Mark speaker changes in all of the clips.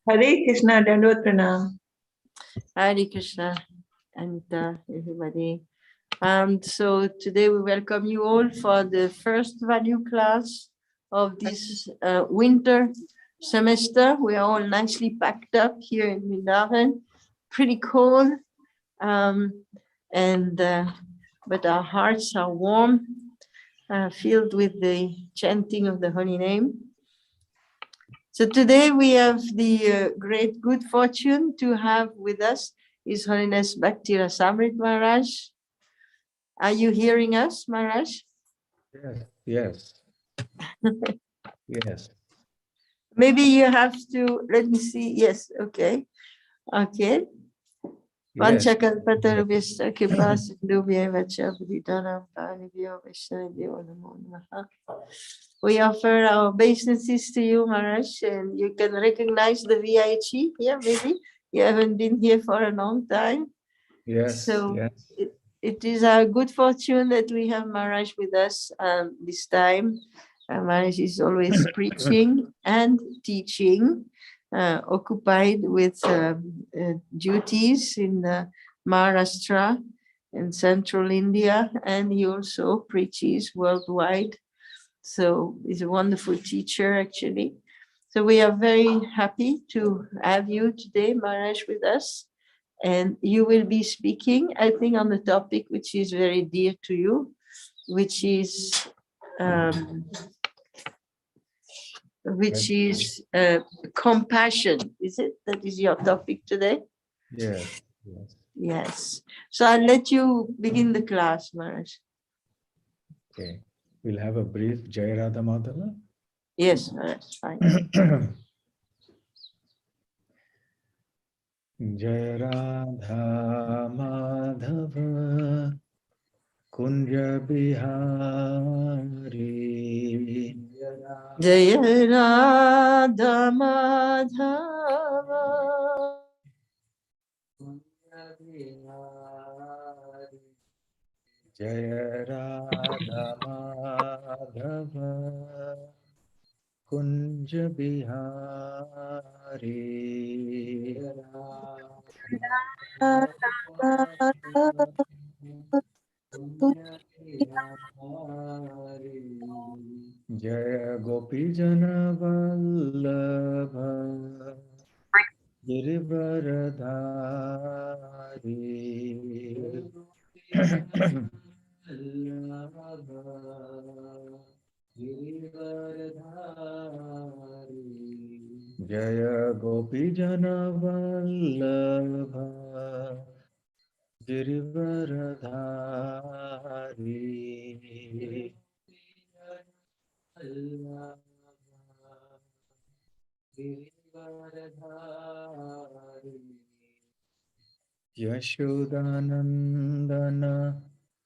Speaker 1: Hare Krishna, Dandot Pranam.
Speaker 2: Hare Krishna and everybody. So today we welcome you all for the first value class of this winter semester. We are all nicely packed up here in Vrindavan, pretty cold, but our hearts are warm, filled with the chanting of the holy name. So today we have the great good fortune to have with us His Holiness Bhakti Rasamrita Maharaj. Are you hearing us, Maharaj?
Speaker 3: Yes. Yes.
Speaker 2: Maybe you have to, let me see. Yes, okay. Okay.
Speaker 3: Yes.
Speaker 2: We offer our obeisances to you, Maharaj, and you can recognize the VIHE here, maybe. You haven't been here for a long time.
Speaker 3: Yes.
Speaker 2: So
Speaker 3: yes.
Speaker 2: it is our good fortune that we have Maharaj with us this time. Maharaj is always preaching and teaching, occupied with duties in Maharashtra and central India, and he also preaches worldwide. So he's a wonderful teacher, actually. So we are very happy to have you today, Maharaj, with us. And you will be speaking, I think, on the topic which is very dear to you, which is compassion. Is it? That is your topic today?
Speaker 3: Yes. Yes.
Speaker 2: Yes. So I'll let you begin the class, Maharaj.
Speaker 3: Okay. We'll have a brief Jai Radha Madhava.
Speaker 2: Yes, Maharaj, fine.
Speaker 3: Jai Radha Madhava Kunja Bihari
Speaker 2: Jaya Radha Madhava
Speaker 3: Jaya Radha Madhava Kunja Bihari Jaya Gopi Jana Vallabha Girivaradhari Jaya Gopi Jana Vallabha Girivaradhari Yashodanandana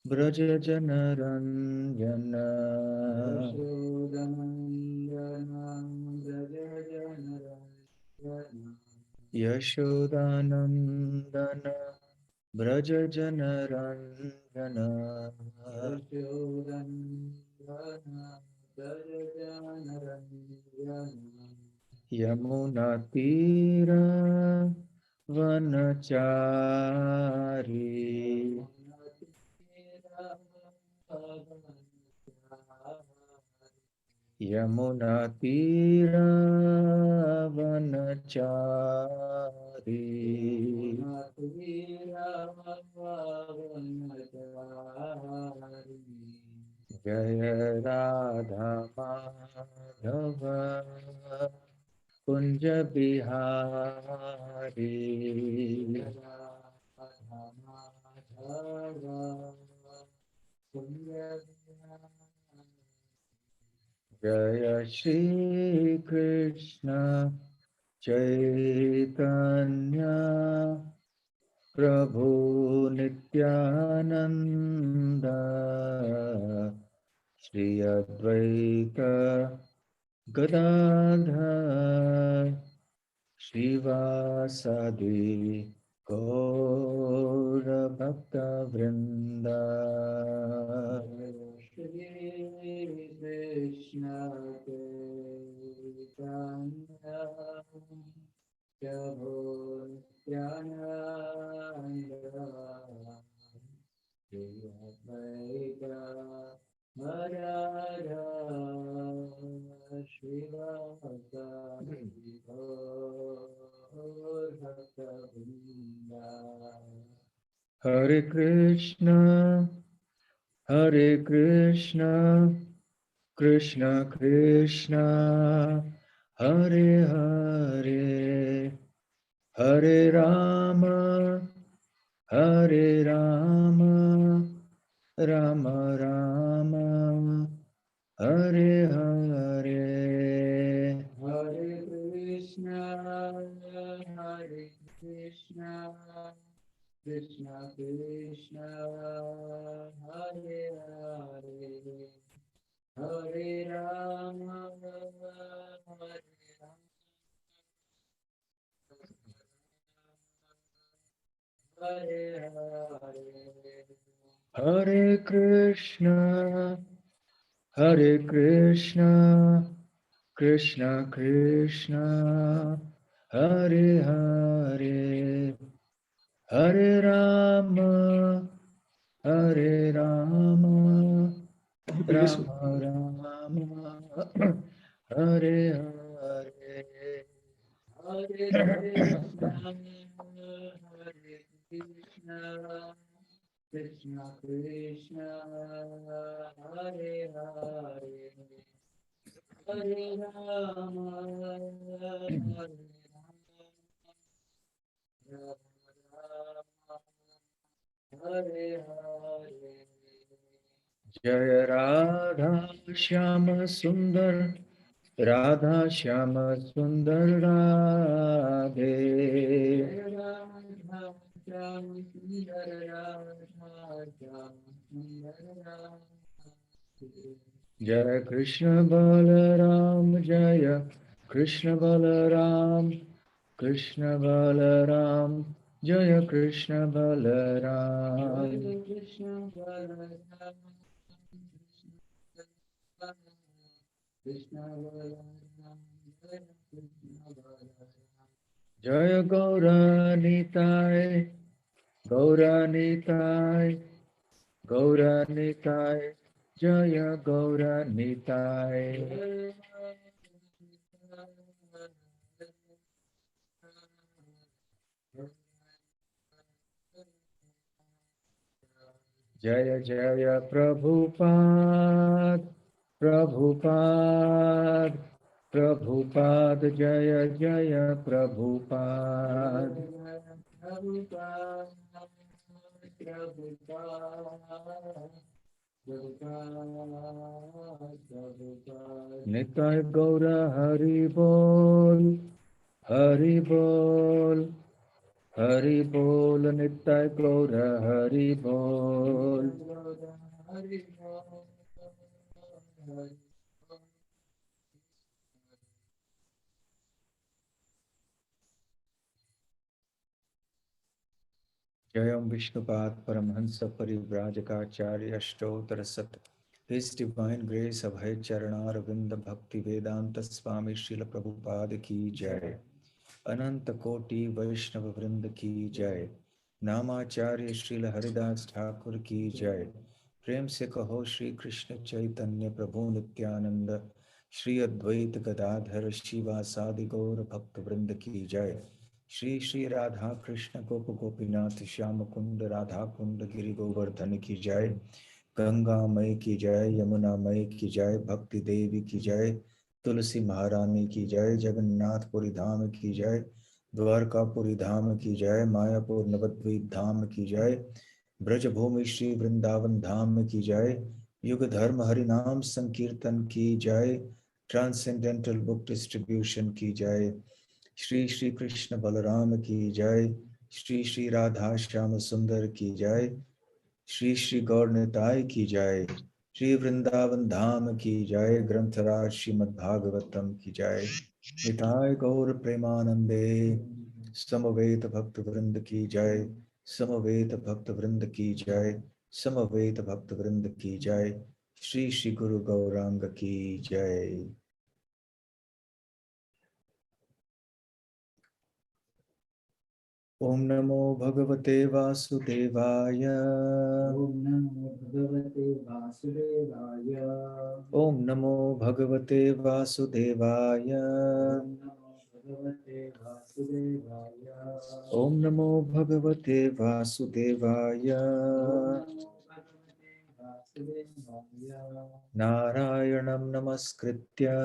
Speaker 3: Braja Janaranjana Yashodanandana Braja Janaranjana Yamuna Tira Vanachari Yamuna Tira Vanachari Jaya Radha Madhava Kunja Bihari Jaya Shri Krishna Chaitanya Prabhu Nityananda Shri Advaita Gadadhar Shivasadi Gaura Bhakta Vrinda Shri Krishna Chaitanya Hare Krishna, Hare Krishna, Krishna Krishna, Hare Hare, Hare Rama, Hare Rama, Rama Rama, Hare Hare. Hare Krishna, Hare Krishna, Krishna Krishna, Hare Hare, Hare Rama, Hare Hare Hare Krishna, Hare Krishna, Krishna Krishna, Hare Hare, Hare Rama, Hare Rama, Rama Rama, Hare Hare. Hare Krishna, Hare Krishna, Krishna Krishna, Hare Hare, Hare Rama, Hare Rama, Hare Hare. Jaya Radha Shyama Sundar, Radha Shyama Sundar Radhe. Jaya Krishna Balaram, Jaya Krishna Balaram, Krishna Balaram, Jaya Krishna Balaram. Jaya Gaura Nitai, Gaura Nitai, Gaura Nitai, Jaya Gaura Nitai. Jaya Jaya Prabhupada, Prabhupada, Prabhupada, Jaya Jaya Prabhupada. Nitai Gaura Hari Bol, Hari Bol, Hari Bol, Nitai Gaura Hari Bol. Jayam Vishnupad Paramhansa Parivrajakacarya Ashtottara Sat. His Divine Grace Abhay Charanar Vinda Bhakti Vedanta Swami Srila Prabhupada Ki Jai. Ananta Koti Vaishnava Vrinda Ki Jai. Namacharya Srila Haridas Thakur Ki Jai. Prem se kaho Shri Krishna Chaitanya Prabhu Nityananda Shri Advaita Gadadhar Shiva Sadi Gaur Bhakta Vrinda Ki Jai. Shri Shri Radha Krishna Gopa Gopinath Shyama Kunda Radha Kunda Giri Govardhan Ki Jai. Ganga Mai Ki Jai, Yamuna Mai Ki Jai, Bhakti Devi Ki Jai, Tulsi Maharani Ki Jai, Jagannath Puri Dham Ki Jai, Dwarka Puri Dham Ki Jai, Mayapur Navadvip Dham Ki Jai, Braj Bhumi Shri Vrindavan Dham Ki Jai, Yuga Dharma Harinam Sankirtan Ki Jai, Transcendental Book Distribution Ki Jai, Shri Shri Krishna Balaram Ki Jai, Shri Shri Radha Shyama Sundar Ki Jai, Shri Shri Gaur Nitai Ki Jai, Shri Vrindavan Dham Ki Jai, Grantaraj Srimad Bhagavatam Ki Jai, Nitai Gaur Premanande, Samaveta Bhakta Vrinda Ki Jai, Samaveta Bhakta Vrinda Ki Jai, Samaveta Bhakta Vrinda Ki Jai, Shri Shri Guru Gauranga Ki Jai. Om Namo Bhagavate Vasudevaya.
Speaker 4: Om Namo Bhagavate Vasudevaya.
Speaker 3: Om Namo Bhagavate Vasudevaya.
Speaker 4: Om Namo Bhagavate Vasudevaya.
Speaker 3: Om Namo Bhagavate Vasudevaya. Narayanam Namaskritya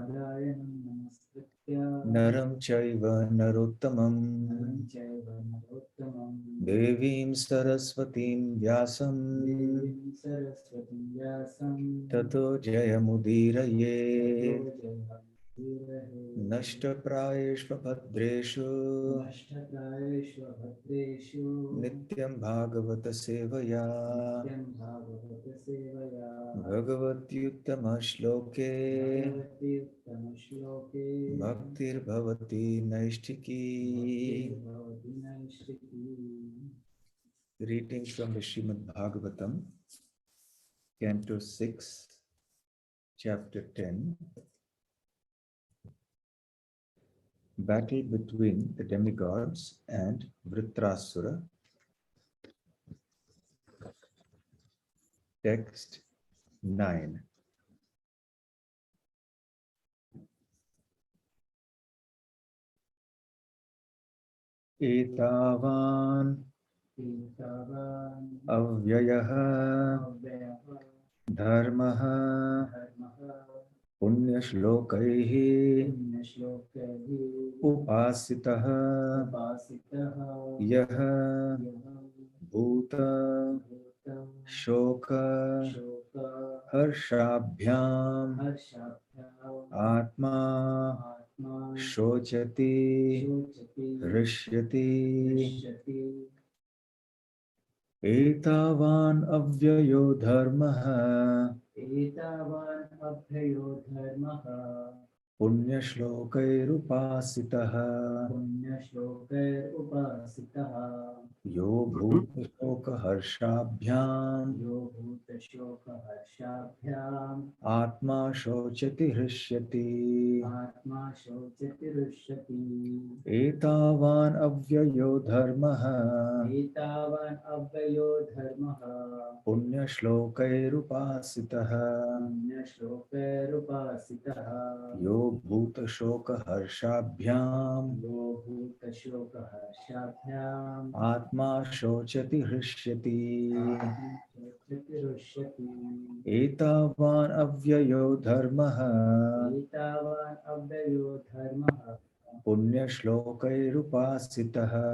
Speaker 4: Narayanam Namaskritya.
Speaker 3: Naram Chaiva Narottamam
Speaker 4: Chaiva Narottamam.
Speaker 3: Devim Saraswatim Vyasam
Speaker 4: Devim Saraswatim Vyasam.
Speaker 3: Tato Jayamudiraye
Speaker 4: Jayamudiraye.
Speaker 3: Nashtaprayeshva Bhadreshu
Speaker 4: Nashtaprayeshu Bhadreshu.
Speaker 3: Nityam Bhagavata Sevaya
Speaker 4: Nityam Bhagavata Sevaya.
Speaker 3: Bhagavatyuttama Shloke
Speaker 4: Bhagavati Uttama Shloke.
Speaker 3: Bhaktir Bhavati Naishtiki.
Speaker 4: Bhagavati Naishtiki.
Speaker 3: Reading from the Srimad Bhagavatam, Canto 6, Chapter 10. Battle between the demigods and Vritrasura. Text 9. Etavan
Speaker 4: Etavan
Speaker 3: avyayaha
Speaker 4: Avyaha
Speaker 3: dharmaha
Speaker 4: Dharmaha
Speaker 3: punyashlokaihi
Speaker 4: Punyashlokaihi
Speaker 3: upasitaha
Speaker 4: Upasitaha
Speaker 3: yaha
Speaker 4: Yaha
Speaker 3: bhuta
Speaker 4: Bhutam
Speaker 3: shoka
Speaker 4: Shoka
Speaker 3: harshabhyam
Speaker 4: Harshabhyam
Speaker 3: atma
Speaker 4: Atma
Speaker 3: shochati
Speaker 4: Shochati
Speaker 3: rishyati
Speaker 4: Rishyati.
Speaker 3: etavan avyayo dharmaha
Speaker 4: Etavan abhayo dharmaha
Speaker 3: punyashlokairupasitaha
Speaker 4: Punyashlokair upasitaha
Speaker 3: yo bhuta shoka harshabhyam
Speaker 4: Yo bhuta shoka harshabhyam
Speaker 3: atma shochati hrishyati
Speaker 4: Atma shochati rishyati.
Speaker 3: etavan avyayo dharmaha
Speaker 4: Etavan abhayo dharmaha
Speaker 3: punyashlokairupasitaha
Speaker 4: Punyashlokair upasitaha
Speaker 3: yo bhuta shoka harshabhyam
Speaker 4: Yo bhuta shoka harshabhyam
Speaker 3: atma shochati hrishyati
Speaker 4: Atma shochati rishyati.
Speaker 3: etavan avyayo dharmaha
Speaker 4: Etavan abhayo dharmaha
Speaker 3: punyashlokairupasitaha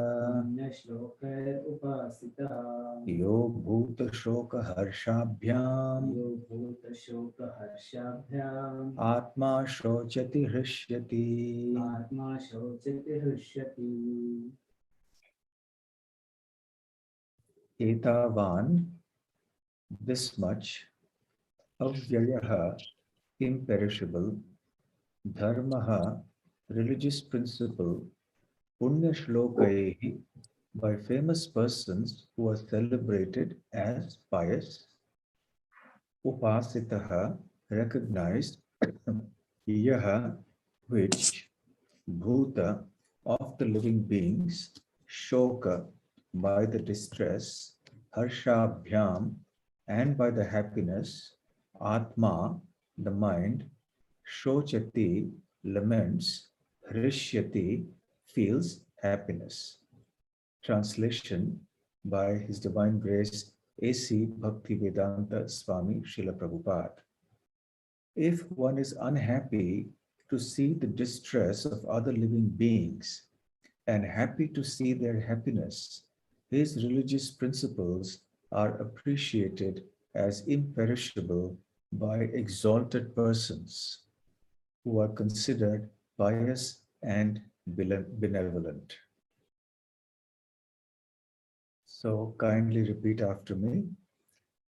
Speaker 4: Punyashlokair upasitaha
Speaker 3: yo bhuta shoka harshabhyam
Speaker 4: Yo bhuta shoka harshabhyam
Speaker 3: atma shochati hrishyati.
Speaker 4: Atma shochati rishyati.
Speaker 3: Etavan, this much, avyayaha, imperishable, dharmaha, religious principle, punyashlokaihi, by famous persons who are celebrated as pious, upasitaha, recognized, yaha, which, bhuta, of the living beings, shoka, by the distress, harshabhyam, and by the happiness, atma, the mind, shochati, laments, hrishyati, feels happiness. Translation by His Divine Grace A.C. Bhaktivedanta Swami Srila Prabhupada. If one is unhappy to see the distress of other living beings and happy to see their happiness, his religious principles are appreciated as imperishable by exalted persons who are considered pious and benevolent. So kindly repeat after me.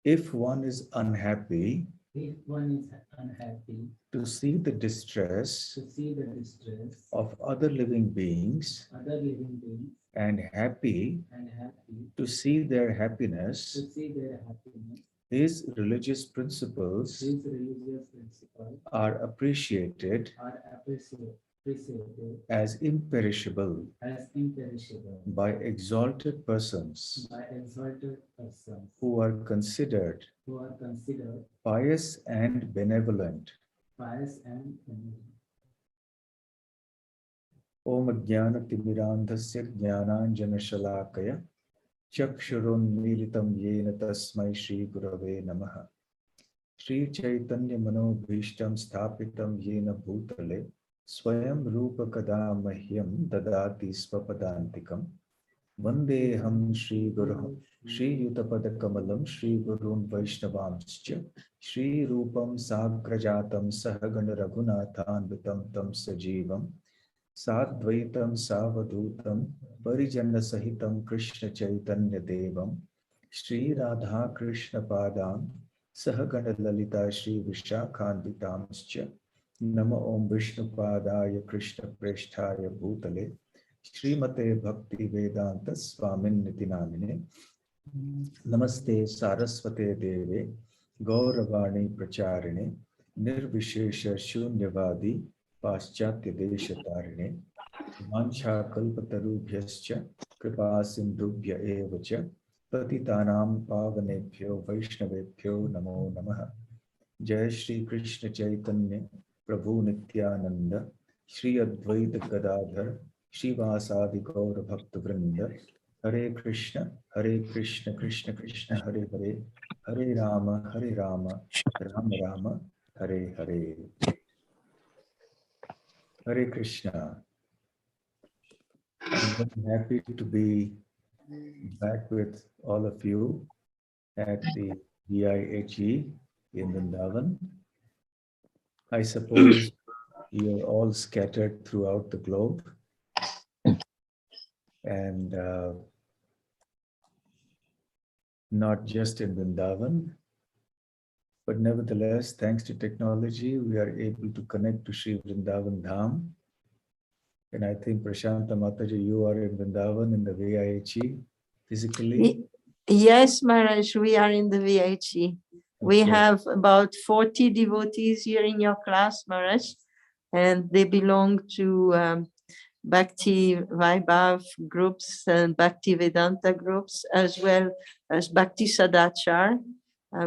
Speaker 3: If one is unhappy
Speaker 4: If one is unhappy
Speaker 3: to see the distress
Speaker 4: to see the distress
Speaker 3: of other living beings
Speaker 4: other living beings
Speaker 3: and happy
Speaker 4: and happy
Speaker 3: to see their
Speaker 4: to
Speaker 3: happiness,
Speaker 4: see their happiness,
Speaker 3: his religious principles
Speaker 4: his religious principles
Speaker 3: are appreciated
Speaker 4: are appreciated appreciated
Speaker 3: as imperishable
Speaker 4: as imperishable
Speaker 3: by exalted persons
Speaker 4: by exalted persons
Speaker 3: who are considered
Speaker 4: who are considered
Speaker 3: pious and benevolent.
Speaker 4: pious and benevolent.
Speaker 3: Om Jnana Timirandhasya Jnananjana Shalakaya Chakshurunmilitam Yena Tasmai Shri Gurave Namaha Shri Chaitanya Manobhishtam Sthapitam Yena Bhutale Swayam Rupa Kada Mahyam Dadati Swapadantikam Vandeham Shri Guru Shri Yutapada Kamalam Shri Gurun Vaishnavamscha Shri Rupam Sagrajatam Sahagana Raghunathan Vitam Tam Sajivam Sadvaitam Savadutam Parijana Sahitam Krishna Chaitanya Devam Shri Radha Krishna Padam Sahagana Lalita Shri Vishakhanvitamscha Nama Om Vishnu Padaya Krishna Presthaya Bhutale Srimate Bhakti Vedanta Swamin Nitinamine Namaste Saraswate Deve Gauravani Pracharine Nirvishesha Shunyavadi Paschatya Deshatarine Mancha Kalpatarubhyascha Kripa Sindhubhya Evacha Patitanam Pavanebhyo Vaishnavebhyo Namo Namaha Jai Shri Krishna Chaitanya Prabhu Nityananda Shri Advaita Gadadhar Shivasadi Gaura Bhakta Vrinda Hare Krishna Krishna Krishna Hare Hare Hare Rama Rama Rama Hare Hare Hare Krishna. I'm very happy to be back with all of you at the VIHE in Vrindavan. I suppose you're all scattered throughout the globe, and not just in Vrindavan, but nevertheless, thanks to technology, we are able to connect to Sri Vrindavan Dham. And I think Prashanta Mataji, you are in Vrindavan in the VIHE physically.
Speaker 2: Yes, Maharaj, we are in the VIHE. We
Speaker 3: Okay.
Speaker 2: have about 40 devotees here in your class, Maharaj, and they belong to Bhakti Vaibhav groups and Bhakti Vedanta groups, as well as Bhakti Sadachar,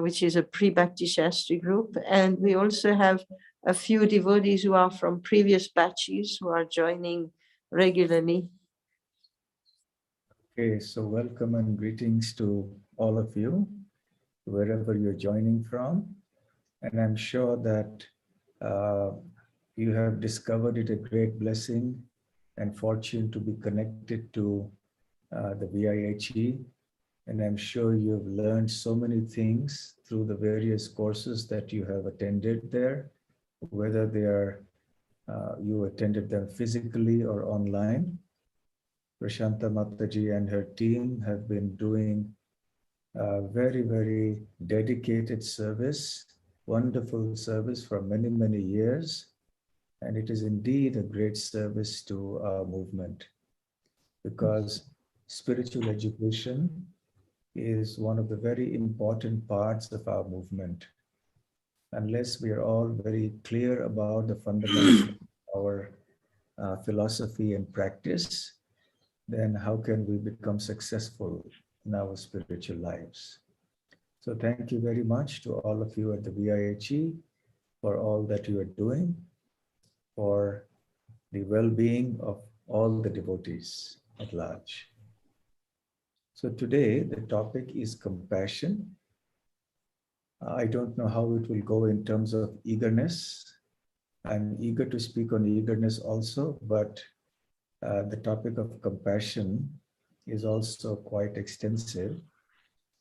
Speaker 2: which is a pre-Bhakti Shastri group. And we also have a few devotees who are from previous batches who are joining regularly.
Speaker 3: Okay, so welcome and greetings to all of you, wherever you're joining from. And I'm sure that you have discovered it a great blessing and fortune to be connected to the VIHE. And I'm sure you've learned so many things through the various courses that you have attended there, whether they are you attended them physically or online. Prashanta Mataji and her team have been doing very, very dedicated service, wonderful service for many, many years. And it is indeed a great service to our movement, because spiritual education is one of the very important parts of our movement. Unless we are all very clear about the fundamentals of our philosophy and practice, then how can we become successful in our spiritual lives? So thank you very much to all of you at the VIHE for all that you are doing for the well-being of all the devotees at large. So today the topic is compassion. I don't know how it will go in terms of eagerness. I'm eager to speak on eagerness also, but the topic of compassion is also quite extensive.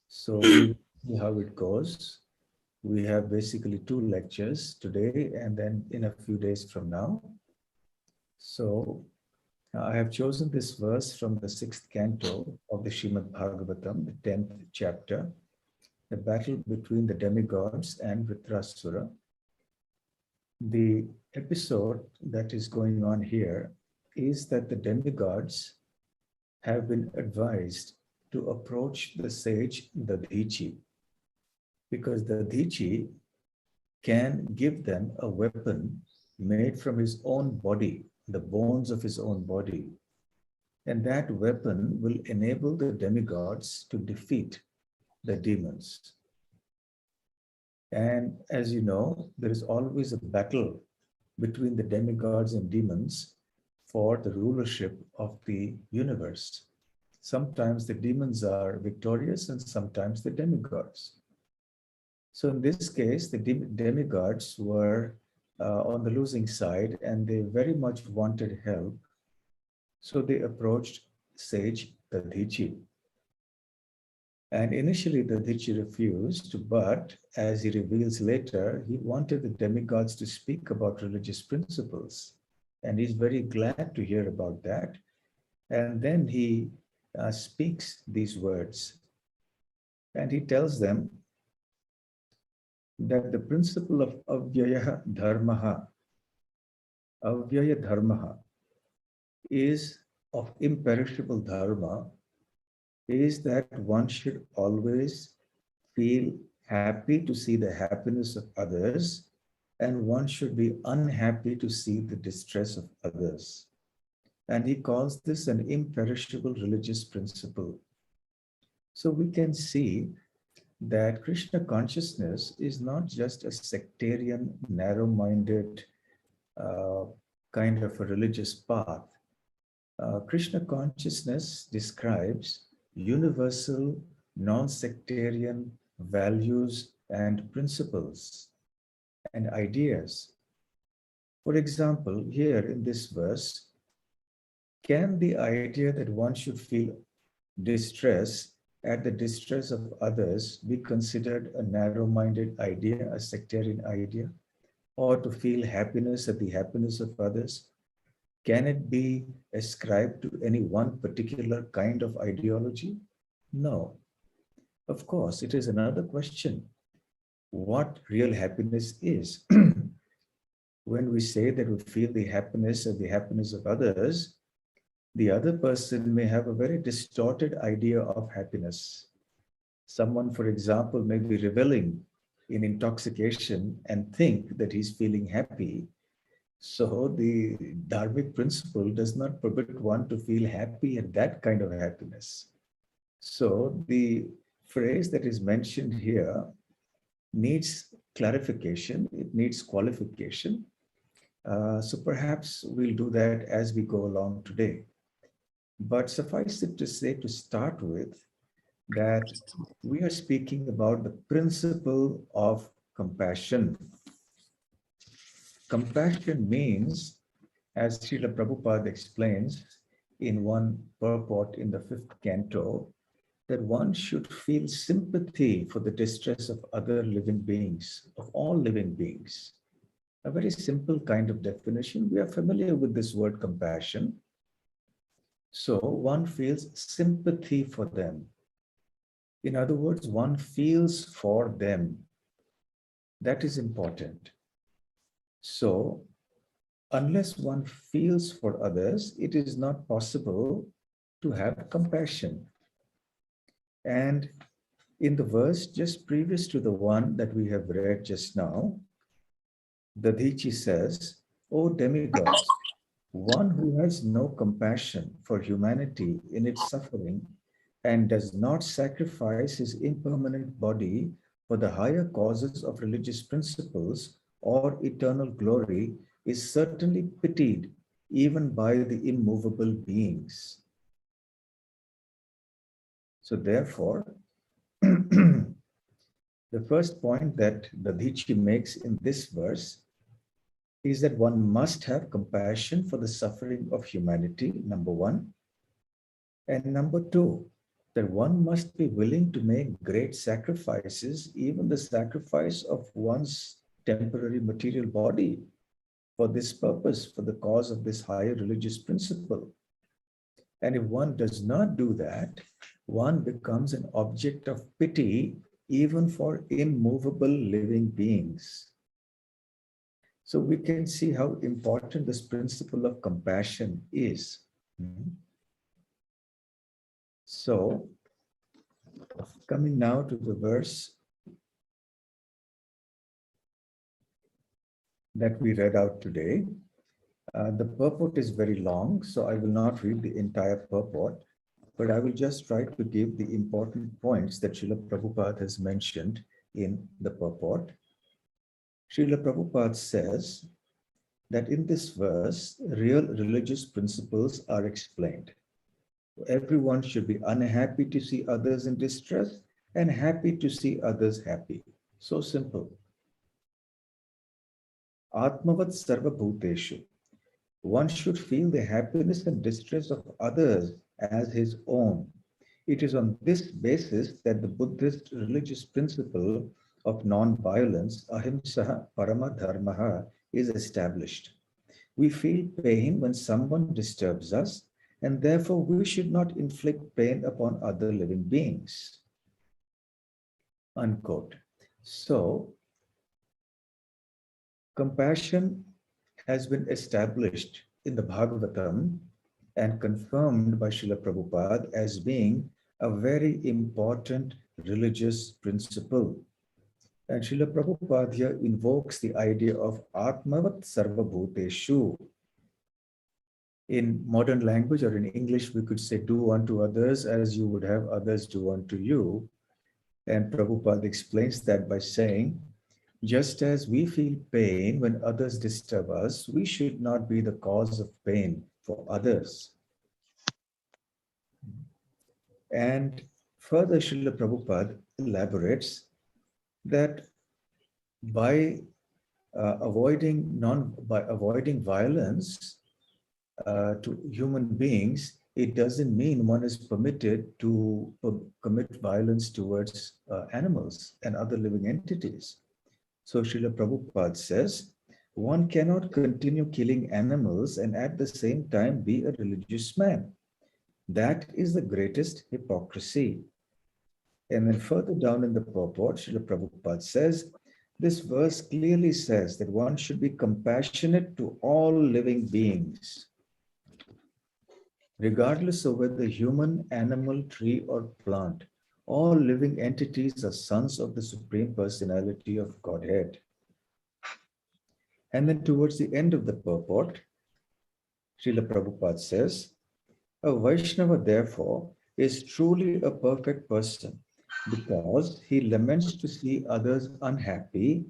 Speaker 3: So we'll see how it goes. We have basically 2 lectures today and then in a few days from now. So I have chosen this verse from the 6th canto of the Srimad Bhagavatam, the 10th chapter, the battle between the demigods and Vritrasura. The episode that is going on here is that the demigods have been advised to approach the sage, the Dhichi, because the Dhichi can give them a weapon made from his own body the bones of his own body. And that weapon will enable the demigods to defeat the demons. And as you know, there is always a battle between the demigods and demons for the rulership of the universe. Sometimes the demons are victorious and sometimes the demigods. So in this case, the demigods were on the losing side and they very much wanted help. So they approached sage Dadichi. And initially Dadichi refused, but as he reveals later, he wanted the demigods to speak about religious principles. And he's very glad to hear about that. And then he speaks these words. And he tells them that the principle of avyaya dharmaha is of imperishable dharma, is that one should always feel happy to see the happiness of others, and one should be unhappy to see the distress of others. And he calls this an imperishable religious principle. So we can see that Krishna consciousness is not just a sectarian, narrow-minded kind of a religious path. Krishna consciousness describes universal, non-sectarian values and principles and ideas. For example, here in this verse, can the idea that one should feel distress at the distress of others be considered a narrow-minded idea, a sectarian idea? Or to feel happiness at the happiness of others? Can it be ascribed to any one particular kind of ideology? No. Of course, it is another question. What real happiness is? When we say that we feel the happiness at the happiness of others, the other person may have a very distorted idea of happiness. Someone, for example, may be reveling in intoxication and think that he's feeling happy. So the dharmic principle does not permit one to feel happy at that kind of happiness. So the phrase that is mentioned here needs clarification, it needs qualification. So perhaps we'll do that as we go along today. But suffice it to say, to start with, that we are speaking about the principle of compassion. Compassion means, as Srila Prabhupada explains in one purport in the 5th canto, that one should feel sympathy for the distress of other living beings, of all living beings. A very simple kind of definition. We are familiar with this word compassion. So one feels sympathy for them. In other words, one feels for them. That is important. So unless one feels for others, it is not possible to have compassion. And in the verse just previous to the one that we have read just now, Dadichi says, "O demigods, one who has no compassion for humanity in its suffering and does not sacrifice his impermanent body for the higher causes of religious principles or eternal glory is certainly pitied even by the immovable beings." So therefore, the first point that Dadichi makes in this verse is that one must have compassion for the suffering of humanity, number one. And number two, that one must be willing to make great sacrifices, even the sacrifice of one's temporary material body, for this purpose, for the cause of this higher religious principle. And if one does not do that, one becomes an object of pity even for immovable living beings. So we can see how important this principle of compassion is. So, coming now to the verse that we read out today, The purport is very long, so I will not read the entire purport, but I will just try to give the important points that Srila Prabhupada has mentioned in the purport. Srila Prabhupada says that in this verse, real religious principles are explained. Everyone should be unhappy to see others in distress and happy to see others happy. So simple. Atmavat sarva bhuteshu. One should feel the happiness and distress of others as his own. It is on this basis that the Buddhist religious principle of non-violence, ahimsa parama dharmaha, is established. We feel pain when someone disturbs us, and therefore we should not inflict pain upon other living beings. Unquote. So, compassion has been established in the Bhagavatam and confirmed by Srila Prabhupada as being a very important religious principle. And Srila Prabhupada here invokes the idea of Atmavat Sarva Bhuteshu. In modern language or in English, we could say, do unto others as you would have others do unto you. And Prabhupada explains that by saying, just as we feel pain when others disturb us, we should not be the cause of pain for others. And further, Srila Prabhupada elaborates that by avoiding violence to human beings, it doesn't mean one is permitted to commit violence towards animals and other living entities. So Srila Prabhupada says, one cannot continue killing animals and at the same time be a religious man. That is the greatest hypocrisy. And then further down in the purport, Srila Prabhupada says, this verse clearly says that one should be compassionate to all living beings, regardless of whether human, animal, tree, or plant. All living entities are sons of the Supreme Personality of Godhead. And then towards the end of the purport, Srila Prabhupada says, a Vaishnava, therefore, is truly a perfect person because he laments to see others unhappy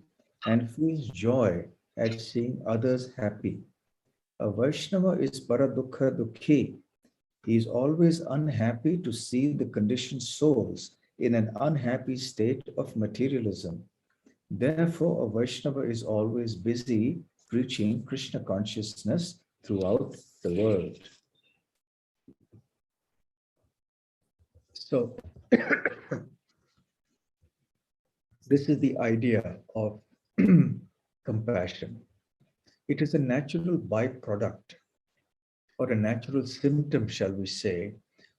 Speaker 3: and feels joy at seeing others happy. A Vaishnava is paradukha dukhi. He is always unhappy to see the conditioned souls in an unhappy state of materialism. Therefore, a Vaishnava is always busy preaching Krishna consciousness throughout the world. So, this is the idea of compassion. It is a natural byproduct or a natural symptom, shall we say,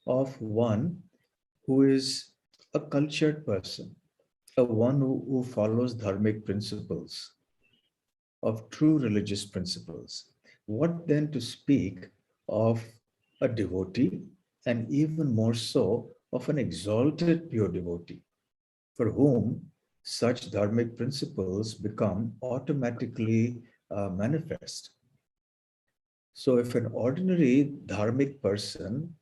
Speaker 3: of one who is a cultured person, a one who follows dharmic principles, of true religious principles. What then to speak of a devotee, and even more so of an exalted pure devotee, for whom such dharmic principles become automatically manifest. So if an ordinary dharmic person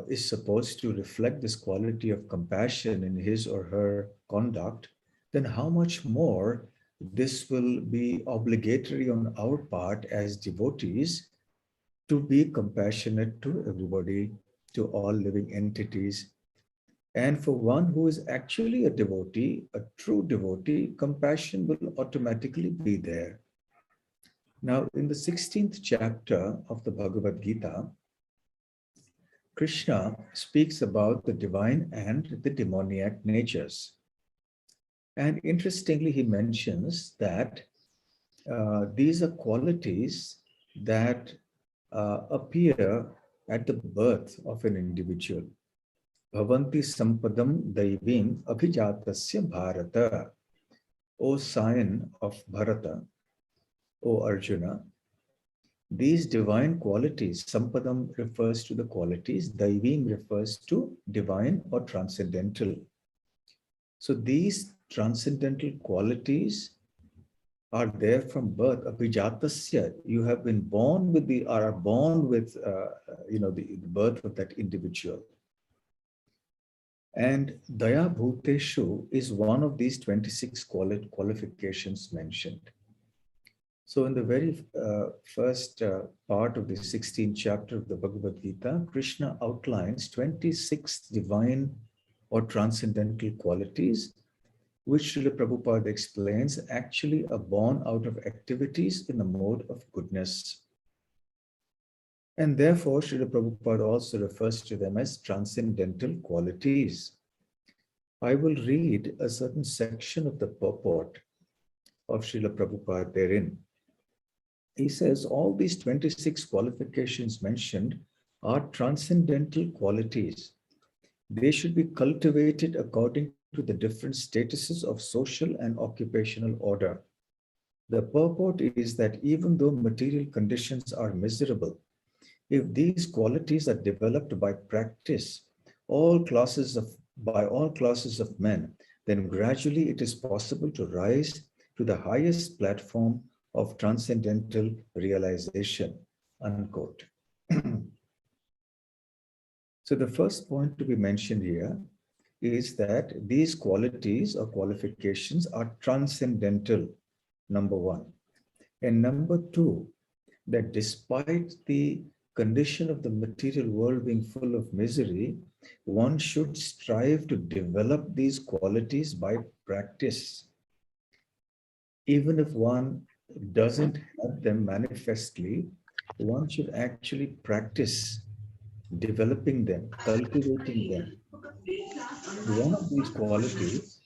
Speaker 3: is supposed to reflect this quality of compassion in his or her conduct, then how much more this will be obligatory on our part as devotees to be compassionate to everybody, to all living entities. And for one who is actually a devotee, a true devotee, compassion will automatically be there. Now, in the 16th chapter of the Bhagavad Gita, Krishna speaks about the divine and the demoniac natures. And interestingly, he mentions that these are qualities that appear at the birth of an individual. Bhavanti sampadam daivim abhijatasya bharata. O scion of Bharata, O Arjuna, these divine qualities, sampadam refers to the qualities, daivim refers to divine or transcendental. So these transcendental qualities are there from birth. Abhijatasya, you have been born with the, are born with, the birth of that individual. And Daya Bhuteshu is one of these 26 qualifications mentioned. So in the very first part of the 16th chapter of the Bhagavad Gita, Krishna outlines 26 divine or transcendental qualities, which Srila Prabhupada explains actually are born out of activities in the mode of goodness. And therefore, Srila Prabhupada also refers to them as transcendental qualities. I will read a certain section of the purport of Srila Prabhupada therein. He says all these 26 qualifications mentioned are transcendental qualities. They should be cultivated according to the different statuses of social and occupational order. The purport is that even though material conditions are miserable, if these qualities are developed by practice, by all classes of men, then gradually it is possible to rise to the highest platform of transcendental realization, unquote. So the first point to be mentioned here is that these qualities or qualifications are transcendental, number one. And number two, that despite the condition of the material world being full of misery, one should strive to develop these qualities by practice. Even if one doesn't have them manifestly, one should actually practice developing them, cultivating them. One of these qualities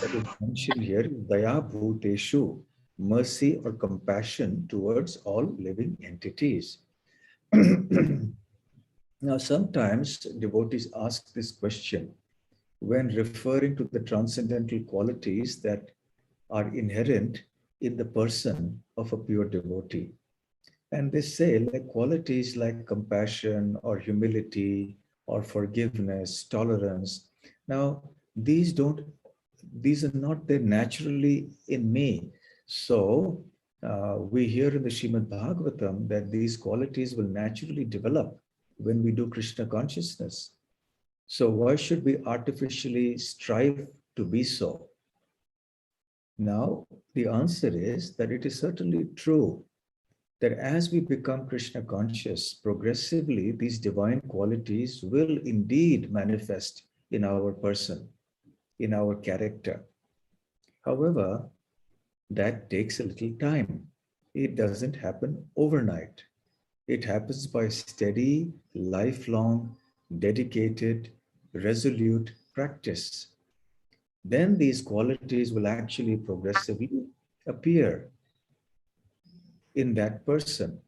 Speaker 3: that is mentioned here is Daya Bhuteshu, mercy or compassion towards all living entities. Now, sometimes devotees ask this question when referring to the transcendental qualities that are inherent in the person of a pure devotee. And they say like qualities like compassion or humility or forgiveness, tolerance. Now, these are not there naturally in me. So we hear in the Srimad Bhagavatam that these qualities will naturally develop when we do Krishna consciousness. So why should we artificially strive to be so? Now, the answer is that it is certainly true that as we become Krishna conscious, progressively these divine qualities will indeed manifest in our person, in our character. However, that takes a little time. It doesn't happen overnight. It happens by steady, lifelong, dedicated, resolute practice. Then these qualities will actually progressively appear in that person.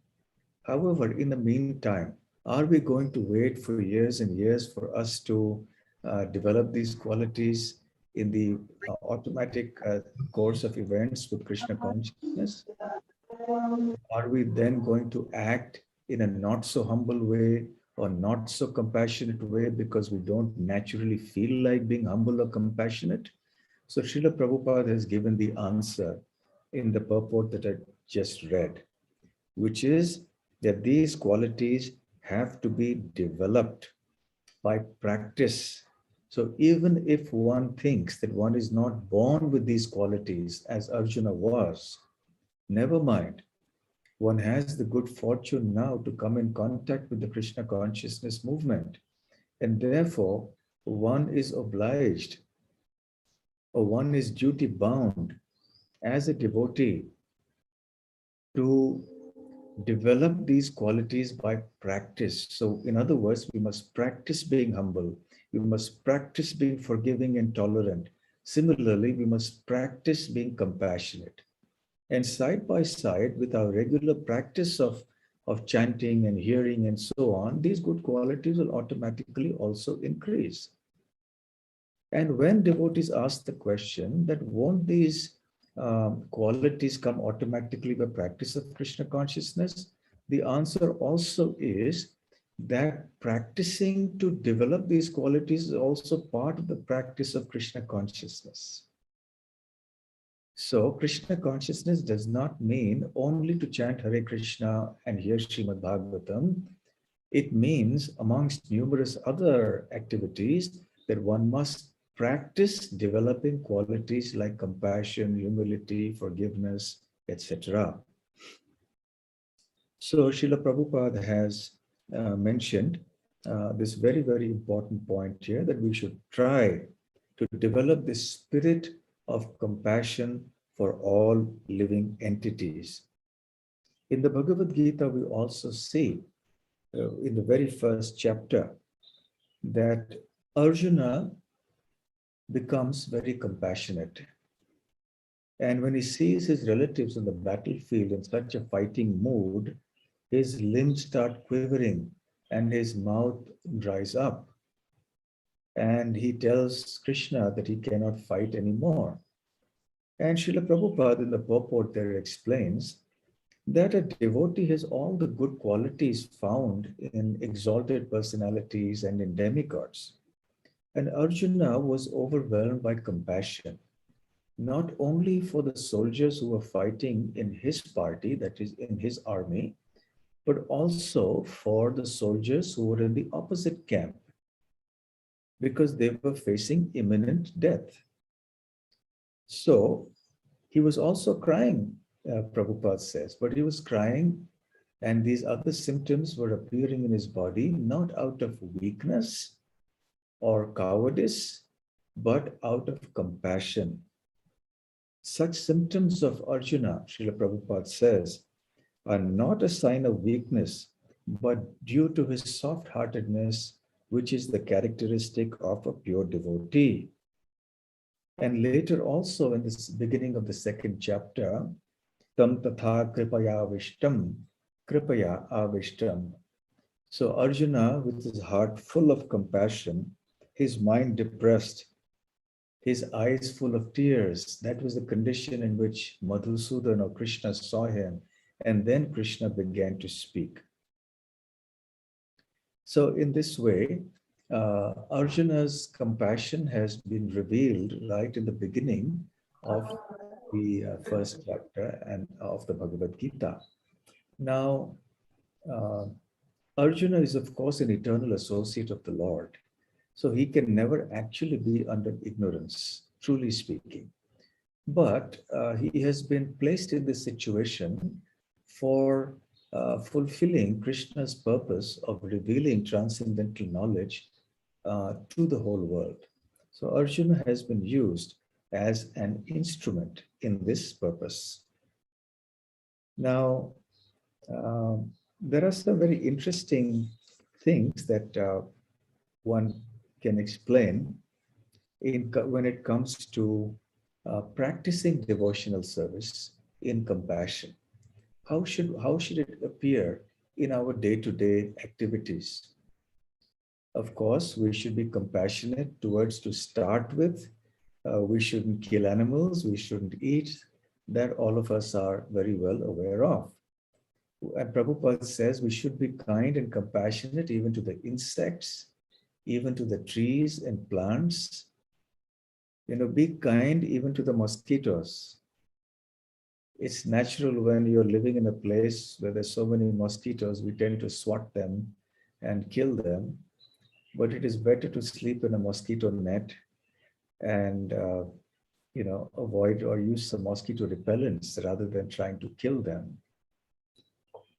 Speaker 3: However, in the meantime, are we going to wait for years and years for us to develop these qualities in the automatic course of events with Krishna consciousness? Are we then going to act in a not so humble way or not so compassionate way because we don't naturally feel like being humble or compassionate? So Srila Prabhupada has given the answer in the purport that I just read, which is that these qualities have to be developed by practice. So even if one thinks that one is not born with these qualities as Arjuna was, never mind. One has the good fortune now to come in contact with the Krishna consciousness movement. And therefore, one is obliged or one is duty bound as a devotee to develop these qualities by practice. So in other words, we must practice being humble. We must practice being forgiving and tolerant. Similarly, we must practice being compassionate. And side by side with our regular practice of chanting and hearing and so on, these good qualities will automatically also increase. And when devotees ask the question that won't these qualities come automatically by practice of Krishna consciousness, the answer also is that practicing to develop these qualities is also part of the practice of Krishna consciousness. So Krishna consciousness does not mean only to chant Hare Krishna and hear Srimad Bhagavatam. It means, amongst numerous other activities, that one must practice developing qualities like compassion, humility, forgiveness, etc. So Srila Prabhupada has mentioned this very, very important point here, that we should try to develop this spirit of compassion for all living entities. In the Bhagavad Gita, we also see in the very first chapter that Arjuna becomes very compassionate. And when he sees his relatives on the battlefield in such a fighting mood, his limbs start quivering and his mouth dries up. And he tells Krishna that he cannot fight anymore. And Srila Prabhupada in the purport there explains that a devotee has all the good qualities found in exalted personalities and in demigods. And Arjuna was overwhelmed by compassion, not only for the soldiers who were fighting in his party, that is in his army, but also for the soldiers who were in the opposite camp, because they were facing imminent death. So he was also crying, Prabhupada says, but he was crying, and these other symptoms were appearing in his body, not out of weakness or cowardice, but out of compassion. Such symptoms of Arjuna, Srila Prabhupada says, are not a sign of weakness, but due to his soft-heartedness, which is the characteristic of a pure devotee. And later also in this beginning of the second chapter, tam tatha kripaya avishtam. So Arjuna, with his heart full of compassion, his mind depressed, his eyes full of tears, that was the condition in which Madhusudan or Krishna saw him. And then Krishna began to speak. So in this way, Arjuna's compassion has been revealed right in the beginning of the first chapter and of the Bhagavad Gita. Now, Arjuna is of course an eternal associate of the Lord. So he can never actually be under ignorance, truly speaking. But he has been placed in this situation for fulfilling Krishna's purpose of revealing transcendental knowledge to the whole world. So Arjuna has been used as an instrument in this purpose. Now, there are some very interesting things that one can explain when it comes to practicing devotional service in compassion. How should it appear in our day-to-day activities? Of course, we should be compassionate towards to start with. We shouldn't kill animals, we shouldn't eat. That all of us are very well aware of. And Prabhupada says we should be kind and compassionate even to the insects, even to the trees and plants. Be kind even to the mosquitoes. It's natural when you're living in a place where there's so many mosquitoes, we tend to swat them and kill them. But it is better to sleep in a mosquito net and avoid or use some mosquito repellents rather than trying to kill them.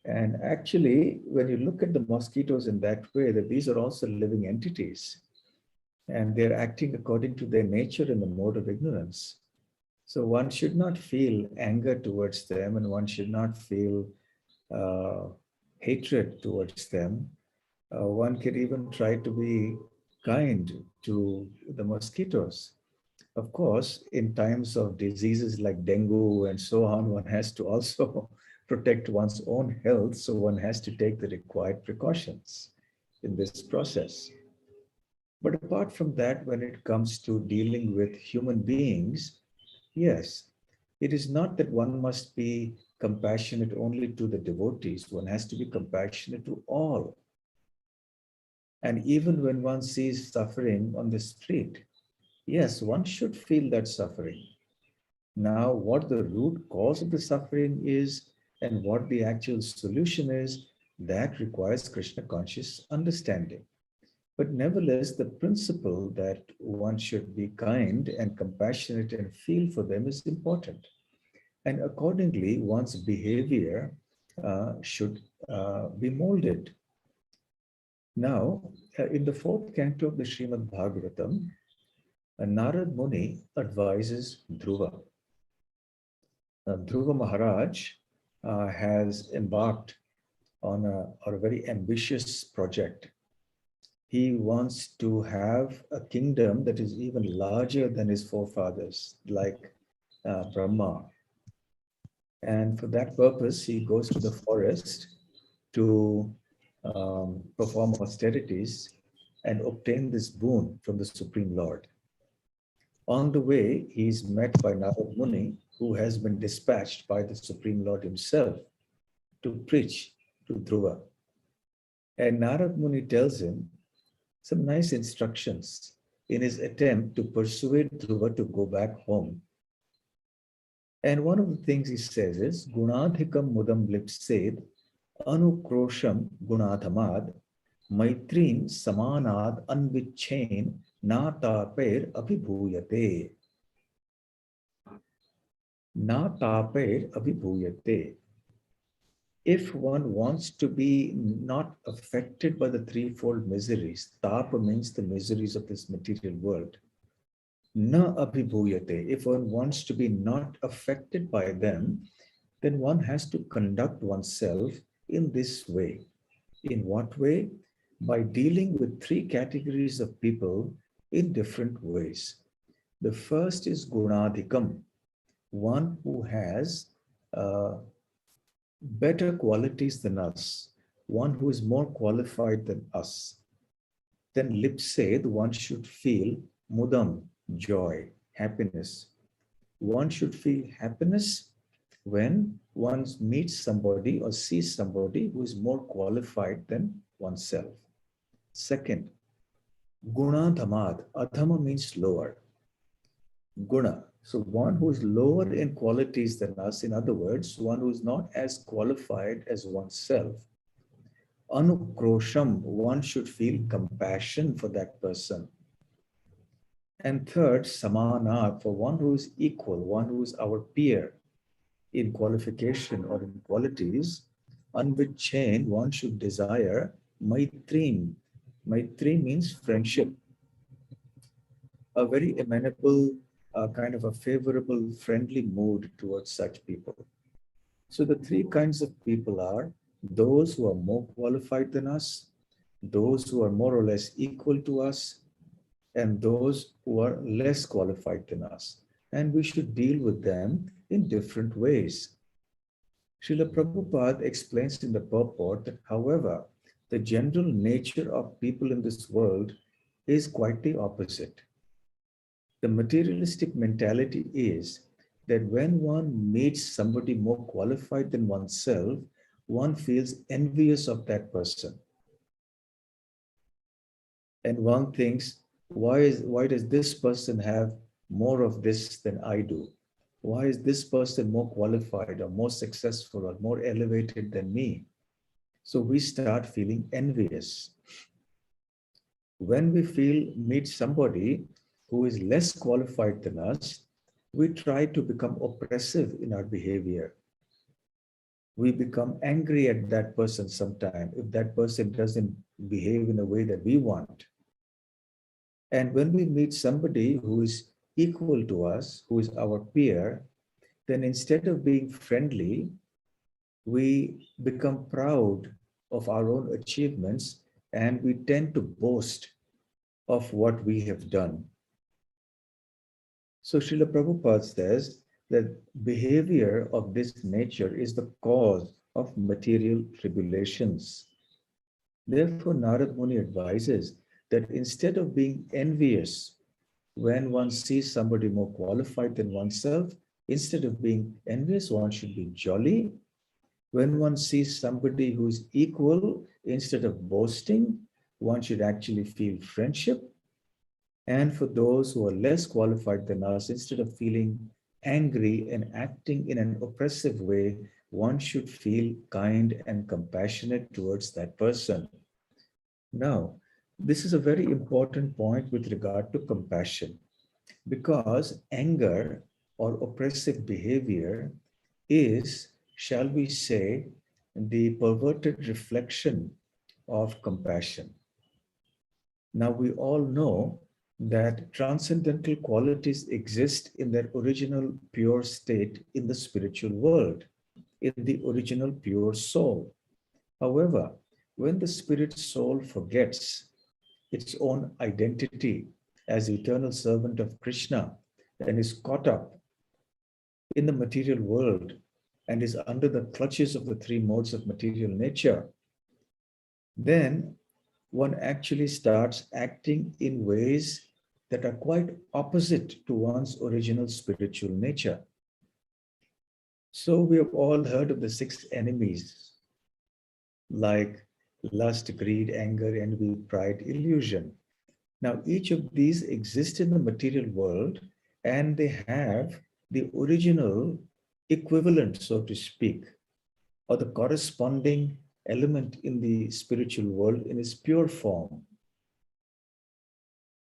Speaker 3: And actually, when you look at the mosquitoes in that way, that these are also living entities, and they're acting according to their nature in the mode of ignorance. So one should not feel anger towards them, and one should not feel hatred towards them. One can even try to be kind to the mosquitoes. Of course, in times of diseases like dengue and so on, one has to also protect one's own health, so one has to take the required precautions in this process. But apart from that, when it comes to dealing with human beings, yes, it is not that one must be compassionate only to the devotees. One has to be compassionate to all. And even when one sees suffering on the street, yes, one should feel that suffering. Now, what the root cause of the suffering is and what the actual solution is, that requires Krishna conscious understanding. But nevertheless, the principle that one should be kind and compassionate and feel for them is important. And accordingly, one's behavior should be molded. Now, in the fourth canto of the Srimad Bhagavatam, Narad Muni advises Dhruva. Dhruva Maharaj has embarked on a very ambitious project. He wants to have a kingdom that is even larger than his forefathers, like Brahma. And for that purpose, he goes to the forest to perform austerities and obtain this boon from the Supreme Lord. On the way, he is met by Narad Muni, who has been dispatched by the Supreme Lord himself to preach to Dhruva. And Narad Muni tells him some nice instructions in his attempt to persuade Dhruva to go back home. And one of the things he says is, Gunadhikam mudam lipsed, anukrosham gunadhamad, maitrin samanad anvichain na taper abhibhuyate. Na taper abhibhuyate. If one wants to be not affected by the threefold miseries, tapa means the miseries of this material world. Na abhibhuyate. If one wants to be not affected by them, then one has to conduct oneself in this way. In what way? By dealing with three categories of people in different ways. The first is gunadhikam, one who has better qualities than us, one who is more qualified than us. Then lipsed, one should feel mudam, joy, happiness. One should feel happiness when one meets somebody or sees somebody who is more qualified than oneself. Second, guna dhamad. Adhama means lower. Guna. So one who is lower in qualities than us, in other words, one who is not as qualified as oneself. Anukrosham, one should feel compassion for that person. And third, samana, for one who is equal, one who is our peer in qualification or in qualities, unvichain, one should desire maitrim. Maitri means friendship. A very amenable, kind of a favorable, friendly mood towards such people. So the three kinds of people are those who are more qualified than us, those who are more or less equal to us, and those who are less qualified than us. And we should deal with them in different ways. Srila Prabhupada explains in the purport that, however, the general nature of people in this world is quite the opposite. The materialistic mentality is that when one meets somebody more qualified than oneself, one feels envious of that person. And one thinks, why does this person have more of this than I do? Why is this person more qualified or more successful or more elevated than me? So we start feeling envious. When we meet somebody who is less qualified than us, we try to become oppressive in our behavior. We become angry at that person sometime if that person doesn't behave in a way that we want. And when we meet somebody who is equal to us, who is our peer, then instead of being friendly, we become proud of our own achievements and we tend to boast of what we have done. So Srila Prabhupada says that behavior of this nature is the cause of material tribulations. Therefore, Narad Muni advises that instead of being envious when one sees somebody more qualified than oneself, instead of being envious, one should be jolly. When one sees somebody who is equal, instead of boasting, one should actually feel friendship. And for those who are less qualified than us, instead of feeling angry and acting in an oppressive way, one should feel kind and compassionate towards that person. Now, this is a very important point with regard to compassion, because anger or oppressive behavior is, shall we say, the perverted reflection of compassion. Now, we all know that transcendental qualities exist in their original pure state in the spiritual world, in the original pure soul. However, when the spirit soul forgets its own identity as eternal servant of Krishna and is caught up in the material world and is under the clutches of the three modes of material nature, then one actually starts acting in ways that are quite opposite to one's original spiritual nature. So we have all heard of the six enemies, like lust, greed, anger, envy, pride, illusion. Now, each of these exist in the material world, and they have the original equivalent, so to speak, or the corresponding element in the spiritual world in its pure form.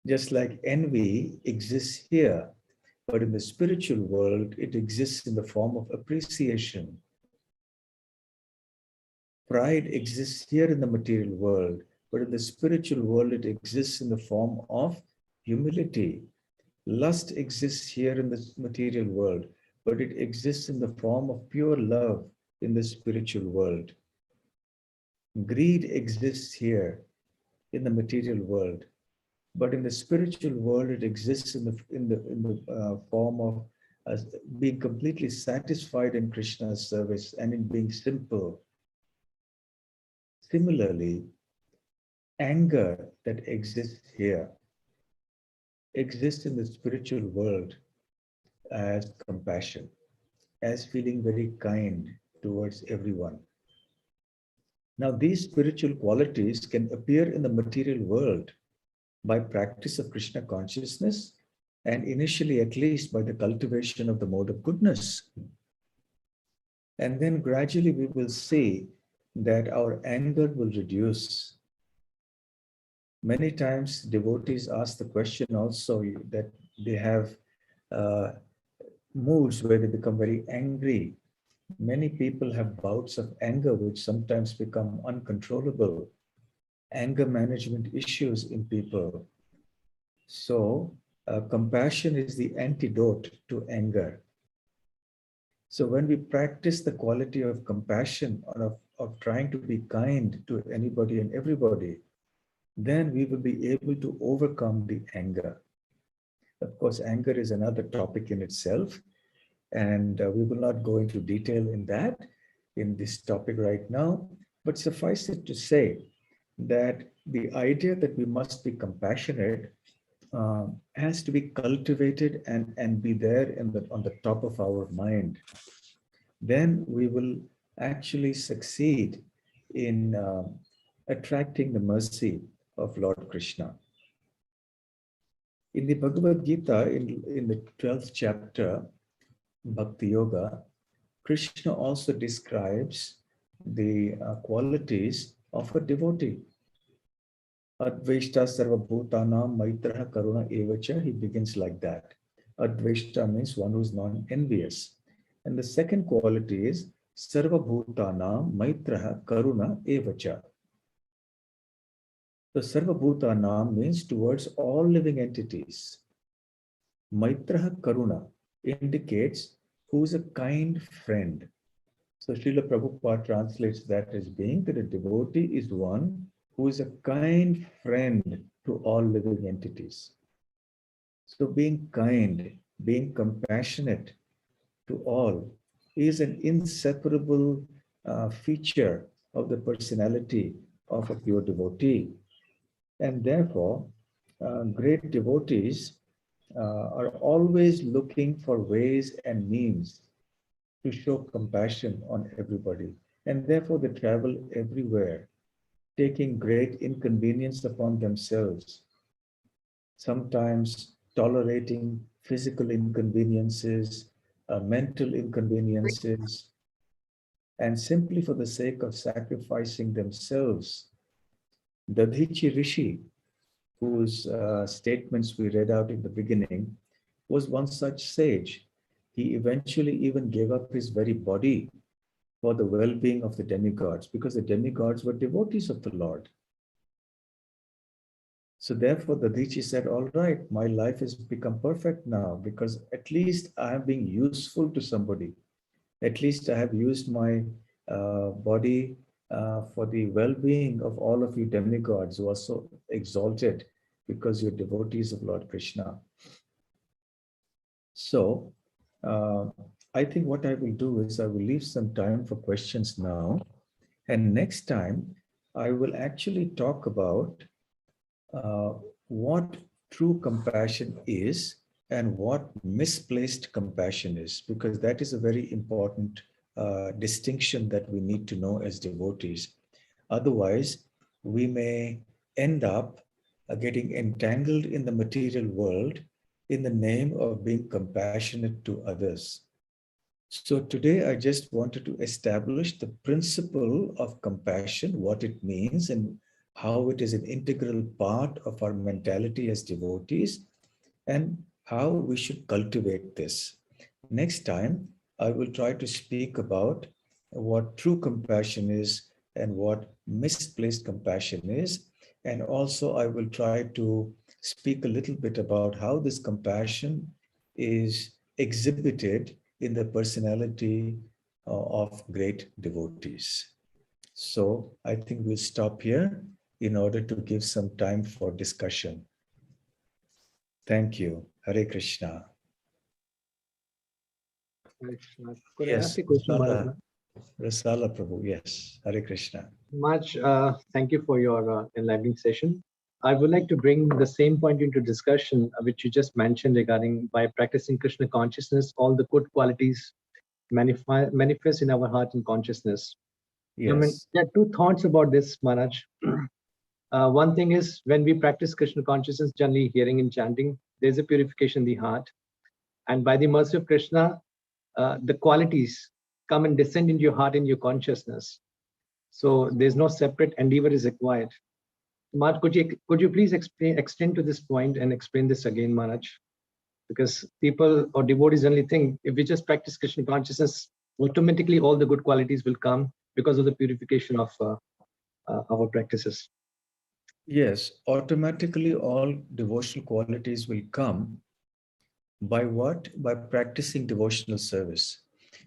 Speaker 3: Just like envy exists here, but in the spiritual world, it exists in the form of appreciation. Pride exists here in the material world, but in the spiritual world, it exists in the form of humility. Lust exists here in the material world, but it exists in the form of pure love in the spiritual world. Greed exists here in the material world, but in the spiritual world, it exists in the form of being completely satisfied in Krishna's service and in being simple. Similarly, anger that exists here exists in the spiritual world as compassion, as feeling very kind towards everyone. Now, these spiritual qualities can appear in the material world by practice of Krishna consciousness, and initially at least by the cultivation of the mode of goodness. And then gradually we will see that our anger will reduce. Many times devotees ask the question also that they have moods where they become very angry. Many people have bouts of anger which sometimes become uncontrollable. Anger management issues in people. So compassion is the antidote to anger. So when we practice the quality of compassion or of trying to be kind to anybody and everybody, then we will be able to overcome the anger. Of course, anger is another topic in itself, and we will not go into detail in that in this topic right now, but suffice it to say that the idea that we must be compassionate has to be cultivated and be there on the top of our mind. Then we will actually succeed in attracting the mercy of Lord Krishna. In the Bhagavad Gita, in the 12th chapter, Bhakti Yoga, Krishna also describes the qualities of a devotee. Advaishta sarva bhutanam maitraha karuna evacha. He begins like that. Advaishta means one who is non-envious. And the second quality is sarva bhutanam maitraha karuna evacha. So sarva bhutanam means towards all living entities. Maitraha karuna indicates who is a kind friend. So Srila Prabhupada translates that as being that a devotee is one who is a kind friend to all living entities. So being kind, being compassionate to all is an inseparable feature of the personality of a pure devotee. And therefore, great devotees are always looking for ways and means to show compassion on everybody. And therefore, they travel everywhere, taking great inconvenience upon themselves, sometimes tolerating physical inconveniences, mental inconveniences, and simply for the sake of sacrificing themselves. Dadhichi Rishi, whose statements we read out in the beginning, was one such sage. He eventually even gave up his very body for the well-being of the demigods, because the demigods were devotees of the Lord. So therefore, Dadichi said, all right, my life has become perfect now, because at least I am being useful to somebody. At least I have used my body for the well-being of all of you demigods who are so exalted because you're devotees of Lord Krishna. So I think what I will do is I will leave some time for questions now. And next time, I will actually talk about what true compassion is and what misplaced compassion is, because that is a very important distinction that we need to know as devotees. Otherwise, we may end up getting entangled in the material world in the name of being compassionate to others. So today I just wanted to establish the principle of compassion, what it means and how it is an integral part of our mentality as devotees and how we should cultivate this. Next time, I will try to speak about what true compassion is and what misplaced compassion is. And also I will try to speak a little bit about how this compassion is exhibited in the personality of great devotees. So I think we'll stop here in order to give some time for discussion. Thank you. Hare Krishna.
Speaker 5: Could I
Speaker 3: Yes,
Speaker 5: ask a question, Maharaj?
Speaker 3: Rasala Prabhu, yes. Hare Krishna.
Speaker 5: Much, thank you for your enlightening session. I would like to bring the same point into discussion which you just mentioned regarding by practicing Krishna consciousness, all the good qualities manifest in our heart and consciousness.
Speaker 3: Yes.
Speaker 5: I mean, there are two thoughts about this, Maharaj. One thing is when we practice Krishna consciousness, generally hearing and chanting, there's a purification in the heart. And by the mercy of Krishna, the qualities come and descend into your heart and your consciousness. So there's no separate endeavor is required. Maharaj, could you please extend to this point and explain this again, Maharaj? Because people or devotees only think if we just practice Krishna consciousness, automatically all the good qualities will come because of the purification of our practices.
Speaker 3: Yes, automatically all devotional qualities will come by what? By practicing devotional service.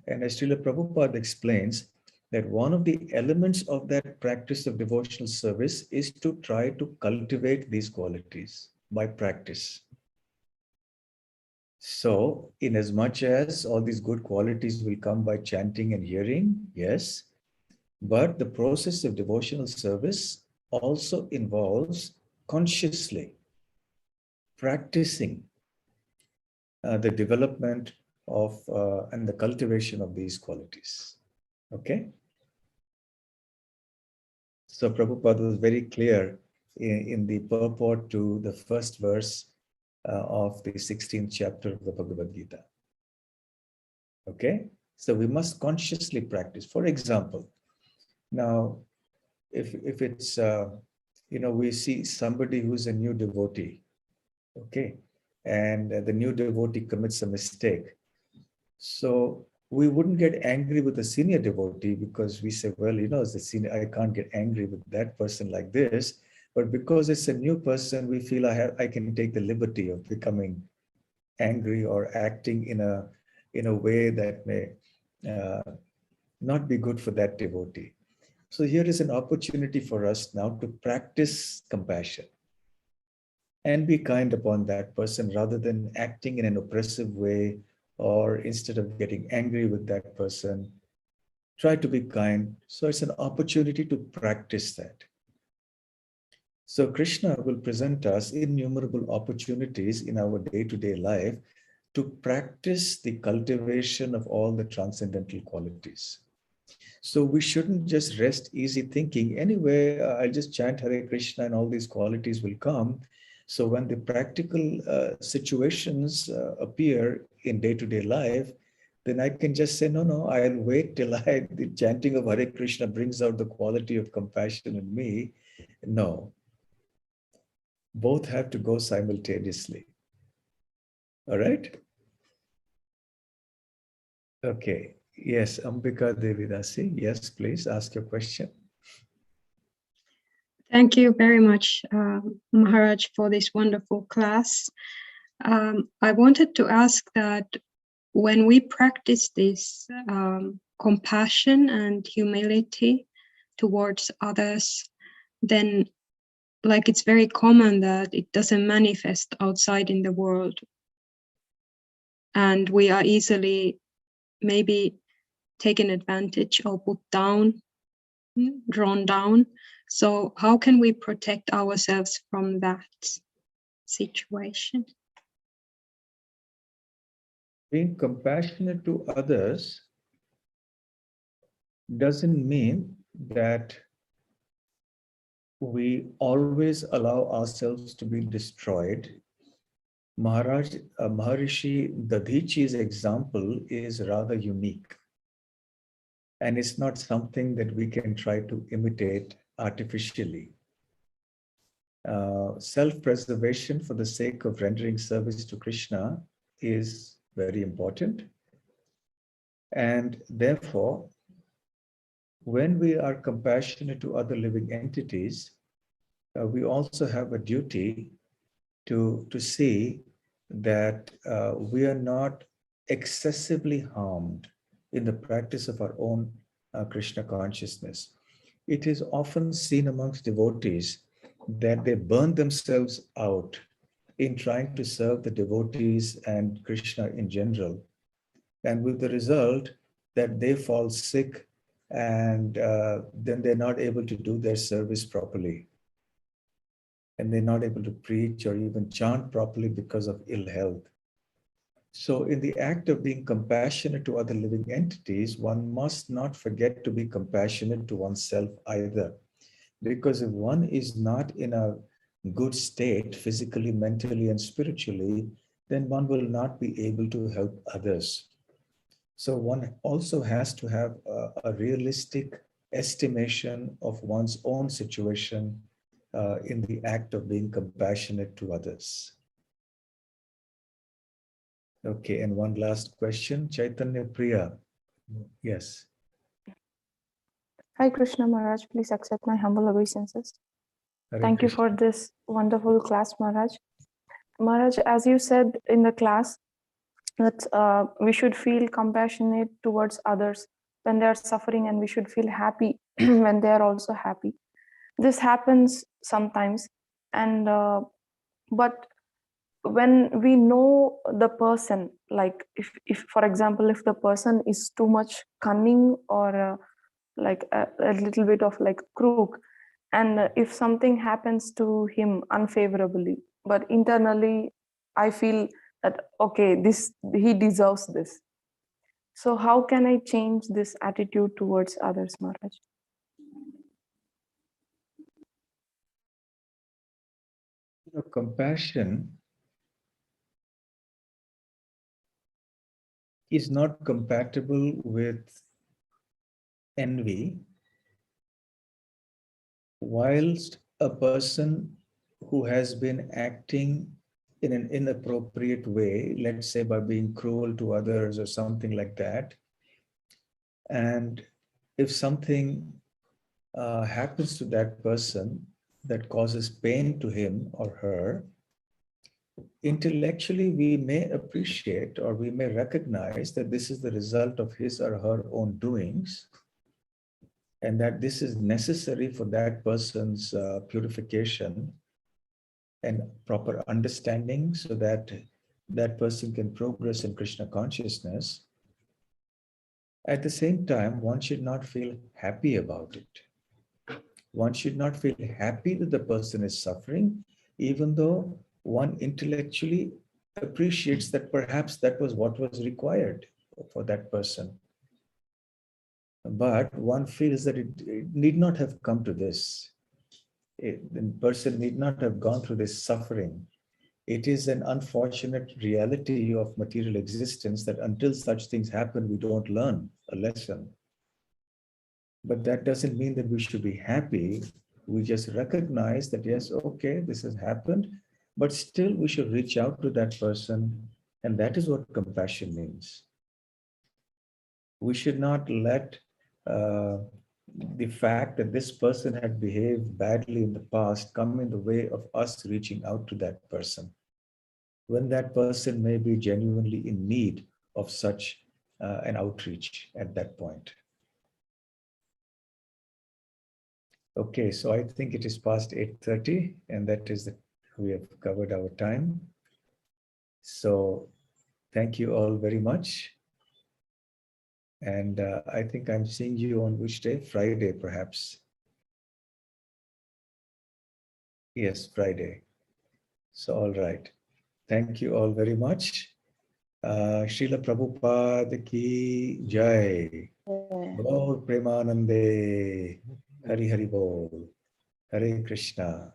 Speaker 3: And as Srila Prabhupada explains, that one of the elements of that practice of devotional service is to try to cultivate these qualities by practice. So, in as much as all these good qualities will come by chanting and hearing, yes, but the process of devotional service also involves consciously practicing the development of and the cultivation of these qualities. Okay? So Prabhupada was very clear in the purport to the first verse of the 16th chapter of the Bhagavad Gita. Okay? So we must consciously practice. For example, now, if it's, we see somebody who's a new devotee, okay, and the new devotee commits a mistake. So we wouldn't get angry with the senior devotee because we say, well, as the senior, I can't get angry with that person like this. But because it's a new person, we feel I can take the liberty of becoming angry or acting in a way that may not be good for that devotee. So here is an opportunity for us now to practice compassion and be kind upon that person rather than acting in an oppressive way, or instead of getting angry with that person, try to be kind. So it's an opportunity to practice that. So Krishna will present us innumerable opportunities in our day-to-day life to practice the cultivation of all the transcendental qualities. So we shouldn't just rest easy thinking, anyway, I'll just chant Hare Krishna and all these qualities will come. So when the practical situations appear in day-to-day life, then I can just say, no, I'll wait till the chanting of Hare Krishna brings out the quality of compassion in me. No, both have to go simultaneously. All right? Okay. Yes, Ambika Devidasi. Yes, please ask your question.
Speaker 6: Thank you very much, Maharaj, for this wonderful class. I wanted to ask that when we practice this compassion and humility towards others, then like it's very common that it doesn't manifest outside in the world. And we are easily maybe taken advantage or put down, drawn down. So how can we protect ourselves from that situation?
Speaker 3: Being compassionate to others doesn't mean that we always allow ourselves to be destroyed. Maharishi Dadhichi's example is rather unique. And it's not something that we can try to imitate artificially. Self-preservation for the sake of rendering service to Krishna is very important. And therefore, when we are compassionate to other living entities, we also have a duty to see that we are not excessively harmed in the practice of our own Krishna consciousness. It is often seen amongst devotees that they burn themselves out in trying to serve the devotees and Krishna in general. And with the result that they fall sick and then they're not able to do their service properly. And they're not able to preach or even chant properly because of ill health. So in the act of being compassionate to other living entities, one must not forget to be compassionate to oneself either. Because if one is not in a good state, physically, mentally, and spiritually, then one will not be able to help others. So one also has to have a realistic estimation of one's own situation in the act of being compassionate to others. Okay, and one last question, Chaitanya Priya. Yes.
Speaker 7: Hi Krishna Maharaj, please accept my humble obeisances.
Speaker 3: Hare
Speaker 7: Thank you
Speaker 3: Krishna.
Speaker 7: for this wonderful class, Maharaj. Maharaj, as you said in the class, that we should feel compassionate towards others when they are suffering, and we should feel happy when they are also happy. This happens sometimes, and but when we know the person, like if for example, if the person is too much cunning or like a little bit of like crook, and if something happens to him unfavorably, but internally I feel that okay, this he deserves this. So how can I change this attitude towards others, Maharaj?
Speaker 3: Compassion is not compatible with envy, whilst a person who has been acting in an inappropriate way, let's say by being cruel to others or something like that, and if something happens to that person that causes pain to him or her, intellectually we may appreciate or we may recognize that this is the result of his or her own doings, and that this is necessary for that person's purification and proper understanding so that that person can progress in Krishna consciousness. At the same time, one should not feel happy about it. One should not feel happy that the person is suffering, even though one intellectually appreciates that perhaps that was what was required for that person. But one feels that it need not have come to this. The person need not have gone through this suffering it is an unfortunate reality of material existence that until such things happen, we don't learn a lesson. But that doesn't mean that we should be happy. We just recognize that, yes, okay, this has happened, but still we should reach out to that person. And that is what compassion means. We should not let the fact that this person had behaved badly in the past come in the way of us reaching out to that person, when that person may be genuinely in need of such an outreach at that point. Okay, so I think it is past 8:30, and that is that we have covered our time. So thank you all very much. And I think I'm seeing you on which day? Friday, perhaps. Yes, Friday. So, all right. Thank you all very much. Srila Prabhupada ki jai. Bol Premanande. Hari Hari Bol. Hare Krishna.